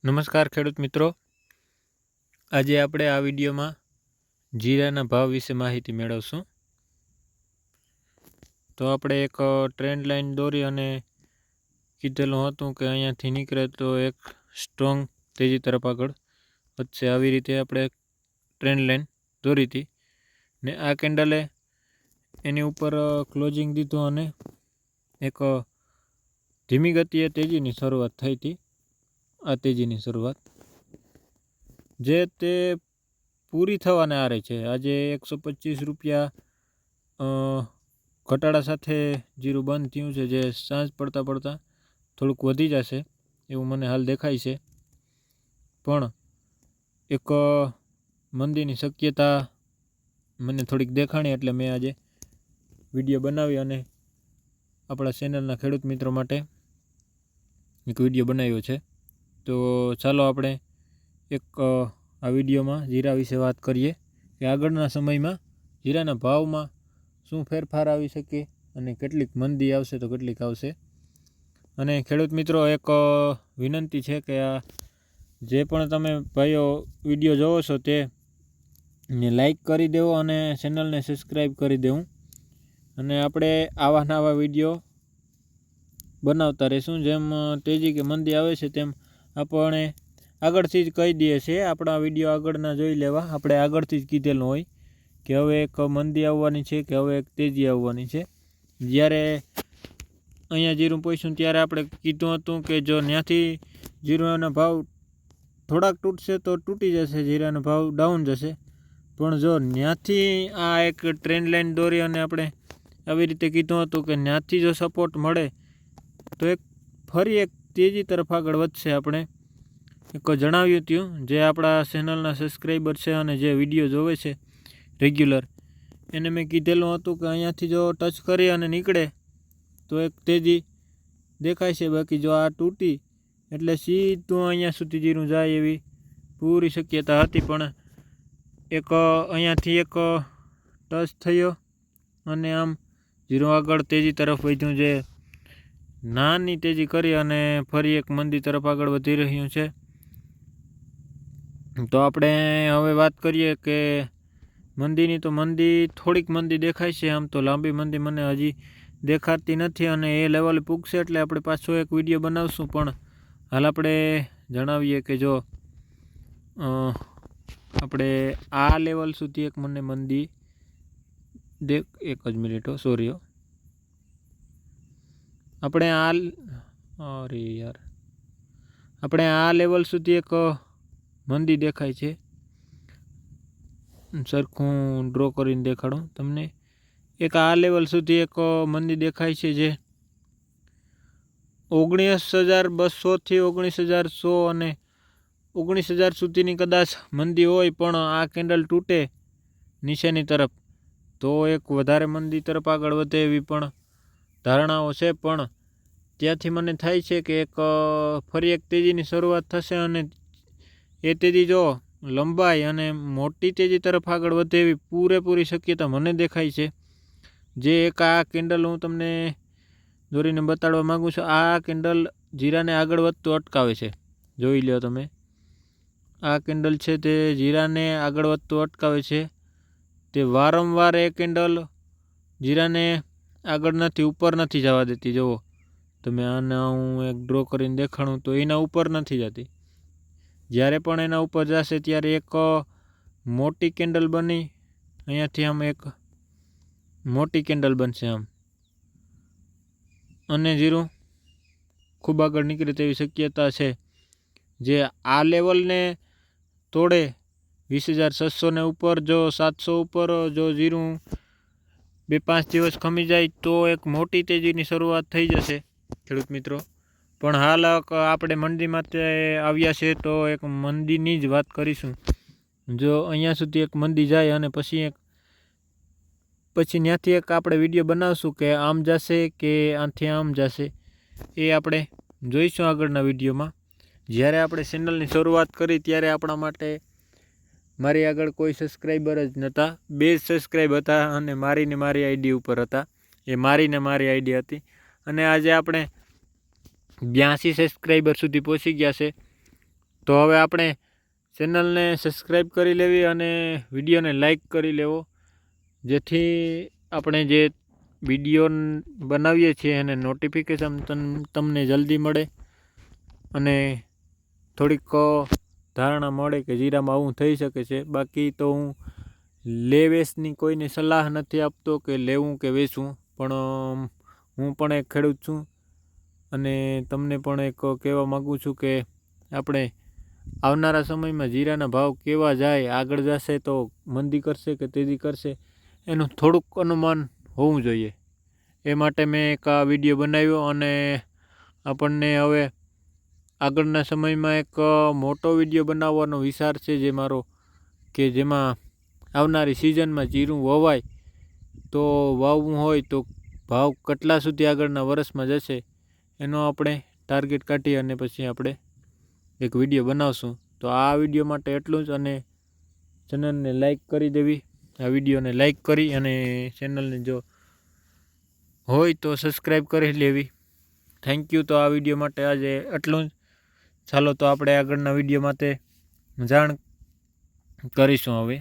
નમસ્કાર ખેડૂત મિત્રો, આજે આપણે આ વિડીયોમાં જીરાના ભાવ વિશે માહિતી મેળવશું. તો આપણે એક ટ્રેન્ડ લાઈન દોરી અને કીધેલું હતું કે અહીંયાથી નીકળે તો એક સ્ટ્રોંગ તેજી તરફ આગળ વધશે. આવી રીતે આપણે ટ્રેન્ડ લાઈન દોરી હતી ને આ કેન્ડલે એની ઉપર ક્લોઝિંગ દીધું અને એક ધીમી ગતિએ તેજીની શરૂઆત થઈ હતી. આ તેજીની શરૂઆત જે તે પૂરી થવાને આરે છે. આજે 125 રૂપિયા ઘટાડા સાથે જીરું બંધ થયું છે, જે સાંજ પડતા થોડુંક વધી જશે એવું મને હાલ દેખાય છે. પણ એક મંદીની શક્યતા મને થોડીક દેખાણી, એટલે મેં આજે વિડીયો બનાવી અને આપણા ચેનલના ખેડૂત મિત્રો માટે એક વિડીયો બનાવ્યો છે. તો ચાલો આપણે એક આ વિડીયોમાં જીરા વિશે વાત કરીએ કે આગળના સમયમાં જીરાના ભાવમાં શું ફેરફાર આવી શકે અને કેટલીક મંદી આવશે તો કેટલીક આવશે. અને ખેડૂત મિત્રો, એક વિનંતી છે કે આ જે પણ તમે ભાઈઓ વિડીયો જોવો છો તે લાઈક કરી દેવો અને ચેનલને સબસ્ક્રાઈબ કરી દેવું. અને આપણે આવા નવા વિડીયો બનાવતા રહીશું. જેમ તેજી કે મંદી આવે છે તેમ આપણે આગળથી જ કહી દઈએ છીએ. આપણા વિડીયો આગળના જોઈ લેવા, આપણે આગળથી જ કીધેલું હોય કે હવે એક મંદી આવવાની છે કે હવે એક તેજી આવવાની છે. જ્યારે અહીંયા જીરું પહોંચ્યું ત્યારે આપણે કીધું હતું કે જો ત્યાંથી જીરાના ભાવ થોડાક તૂટશે તો તૂટી જશે, જીરાનો ભાવ ડાઉન જશે. પણ જો ત્યાંથી આ એક ટ્રેન્ડ લાઈન દોરી અને આપણે આવી રીતે કીધું હતું કે ત્યાંથી જો સપોર્ટ મળે તો ફરી એક તેજી તરફ આગળ વધશે. આપણે એક જણાવ્યું હતું, જે આપણા ચેનલના સબસ્ક્રાઈબર છે અને જે વિડીયો જોવે છે રેગ્યુલર, એને મેં કીધેલું હતું કે અહીંયાથી જો ટચ કરી અને નીકળે તો એક તેજી દેખાય છે. બાકી જો આ તૂટી એટલે સીધું અહીંયા સુધી જીરું જાય એવી પૂરી શક્યતા હતી. પણ એક અહીંયાથી એક ટચ થયો અને આમ જીરું આગળ તેજી તરફ વધ્યું, જે નાની તેજી કરી અને ફરી એક મંદી તરફ આગળ વધી રહ્યું છે. તો આપણે હવે વાત કરીએ કે મંદીની, તો મંદી થોડીક મંદી દેખાય છે. આમ તો લાંબી મંદી મને હજી દેખાતી નથી અને એ લેવલે પૂગશે એટલે આપણે પાછો એક વિડીયો બનાવશું. પણ હાલ આપણે જણાવીએ કે જો આપણે આ લેવલ સુધી એક મને મંદી એક જ મિનિટ સોરી આપણે આ લેવલ સુધી એક મંદી દેખાય છે. સરખું ડ્રો કરીને દેખાડું તમને. એક આ લેવલ સુધી એક મંદી દેખાય છે, જે 19,200 થી 19,100 અને 19,000 સુધીની કદાચ મંદી હોય. પણ આ કેન્ડલ તૂટે નીચેની તરફ તો એક વધારે મંદી તરફ આગળ વધે એવી પણ ધારણાઓ છે. પણ ત્યાંથી મને થાય છે કે એક ફરી એક તેજીની શરૂઆત થશે અને એ તેજી જો લંબાઈ અને મોટી તેજી તરફ આગળ વધે એવી પૂરેપૂરી શક્યતા મને દેખાય છે. જે એક આ કેન્ડલ હું તમને દોરીને બતાડવા માગું છું. આ કેન્ડલ જીરાને આગળ વધતું અટકાવે છે. જોઈ લો તમે, આ કેન્ડલ છે તે જીરાને આગળ વધતું અટકાવે છે. તે વારંવાર એ કેન્ડલ જીરાને આગળ નથી, ઉપર નથી જવા દેતી. જુઓ તમે, આને હું એક ડ્રો કરીને દેખાડું તો એના ઉપર નથી જતી. જ્યારે પણ એના ઉપર જશે ત્યારે એક મોટી કેન્ડલ બની અહીંયાથી આમ એક મોટી કેન્ડલ બનશે આમ, અને જીરું ખૂબ આગળ નીકળે તેવી શક્યતા છે. જે આ લેવલને તોડે 20,600 ને ઉપર, જો 700 ઉપર જો જીરું 2-5 દિવસ ખમી જાય તો એક મોટી તેજીની શરૂઆત થઈ જશે ખેડૂત મિત્રો. પણ હાલ આપણે મંદી માટે આવ્યા છે તો એક મંદીની જ વાત કરીશું. જો અહીંયા સુધી એક મંદી જાય અને પછી ત્યાંથી એક આપણે વિડીયો બનાવશું કે આમ જશે કે આથી આમ જશે, એ આપણે જોઈશું આગળના વિડીયોમાં. જ્યારે આપણે ચેનલની શરૂઆત કરી ત્યારે આપણા માટે મારી આગળ કોઈ સબસ્ક્રાઈબર જ નહોતા. 2 સબસ્ક્રાઈબ હતા અને મારી આઈડી ઉપર હતા. એ મારી આઈડી હતી. અને આજે આપણે 82 સબસ્ક્રાઈબર સુધી પહોંચી ગયા છે. તો હવે આપણે ચેનલને સબસ્ક્રાઈબ કરી લેવી અને વિડીયોને લાઈક કરી લેવો, જેથી આપણે જે વિડીયો બનાવીએ છીએ એને નોટિફિકેશન તમને જલ્દી મળે અને થોડીક ધારણા મળે કે જીરામાં આવું થઈ શકે છે. બાકી તો હું લે વેચની કોઈને સલાહ નથી આપતો કે લેવું કે વેચવું, પણ હું પણ એક ખેડૂત છું અને તમને પણ એક કહેવા માગું છું કે આપણે આવનારા સમયમાં જીરાના ભાવ કેવા જાય, આગળ જશે તો મંદી કરશે કે તેજી કરશે, એનું થોડુંક અનુમાન હોવું જોઈએ. એ માટે મેં એક આ વિડીયો બનાવ્યો અને આપણને હવે આગળના સમયમાં એક મોટો વિડીયો બનાવવાનો વિચાર છે જે મારો, કે જેમાં આવનારી સિઝનમાં જીરું વવાય તો વાવવું હોય તો ભાવ કેટલા સુધી આગળના વર્ષમાં જશે એનો આપણે ટાર્ગેટ કાઢી અને પછી આપણે એક વિડીયો બનાવશું. તો આ વિડીયો માટે એટલું જ, અને ચેનલને લાઈક કરી દેવી, આ વિડીયોને લાઈક કરી અને ચેનલને જો હોય તો સબસ્ક્રાઈબ કરી લેવી. Thank you. તો આ વિડીયો માટે આજે એટલું જ. ચાલો તો આપણે આગળના વિડીયો માટે જાણ કરીશું હવે.